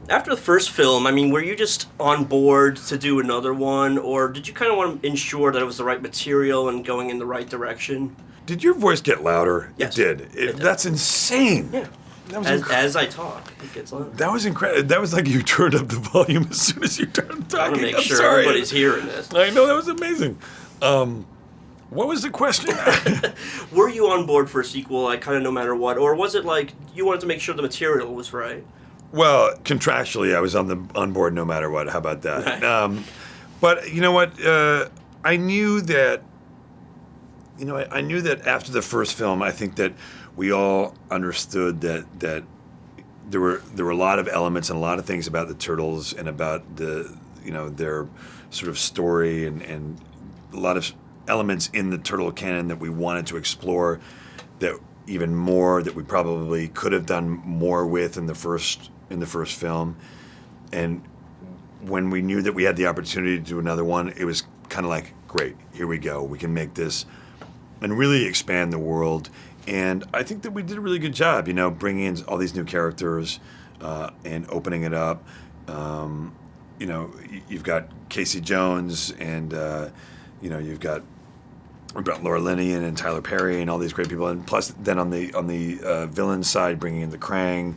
after the first film, I mean, were you just on board to do another one, or did you kind of want to ensure that it was the right material and going in the right direction? Did your voice get louder? Yes. It did. It did. That's insane. Yeah. That was As I talk, it gets louder. That was incredible. That was like you turned up the volume as soon as you started talking. I want to make I'm sure sorry. everybody's hearing this. I know, that was amazing. What was the question? Were you on board for a sequel, like, kind of no matter what? Or was it like you wanted to make sure the material was right? Well, contractually, I was on board no matter what. How about that? Right. But you know what? I knew that. I knew that after the first film, I think that we all understood that there were a lot of elements and a lot of things about the Turtles and about their sort of story and a lot of elements in the Turtle canon that we wanted to explore, that even more that we probably could have done more with in the first film. And when we knew that we had the opportunity to do another one, it was kind of like, great, here we go. We can make this and really expand the world. And I think that we did a really good job, bringing in all these new characters and opening it up. You've got Casey Jones and, you've got Laura Linney and Tyler Perry and all these great people. And plus then on the villain side, bringing in the Krang,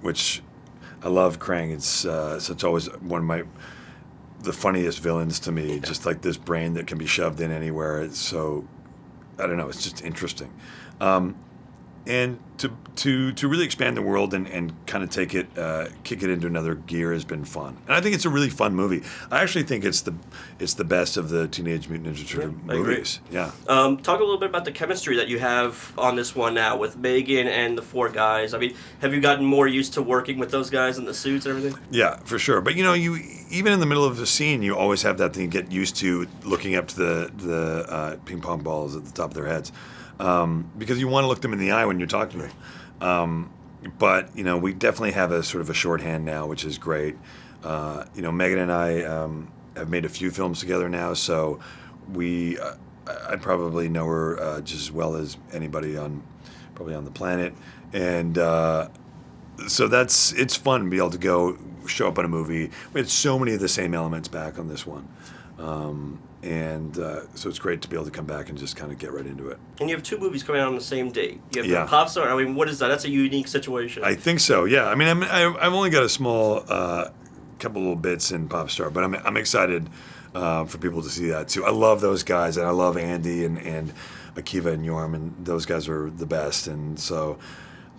which I love Krang. It's always one of the funniest villains to me, just like this brain that can be shoved in anywhere. It's so, I don't know, it's just interesting. And to really expand the world and kind of kick it into another gear has been fun. And I think it's a really fun movie. I actually think it's the best of the Teenage Mutant Ninja Turtle movies. Yeah. Talk a little bit about the chemistry that you have on this one now with Megan and the four guys. I mean, have you gotten more used to working with those guys in the suits and everything? Yeah, for sure. But you even in the middle of the scene, you always have that thing you get used to, looking up to the ping pong balls at the top of their heads. Because you want to look them in the eye when you're talking to them. But, we definitely have a sort of a shorthand now, which is great. Megan and I have made a few films together now, so I probably know her just as well as anybody probably on the planet. And so it's fun to be able to show up on a movie. We had so many of the same elements back on this one. So it's great to be able to come back and just kind of get right into it. And you have two movies coming out on the same date. You have Yeah. Pop Star. I mean, what is that? That's a unique situation. I think so. Yeah. I mean, I've only got a small couple little bits in Pop Star, but I'm excited for people to see that too. I love those guys, and I love Andy and Akiva and Yorm, and those guys are the best. And so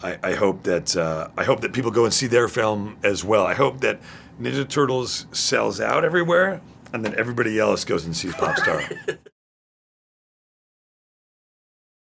I hope that people go and see their film as well. I hope that Ninja Turtles sells out everywhere, and then everybody else goes and sees Pop Star.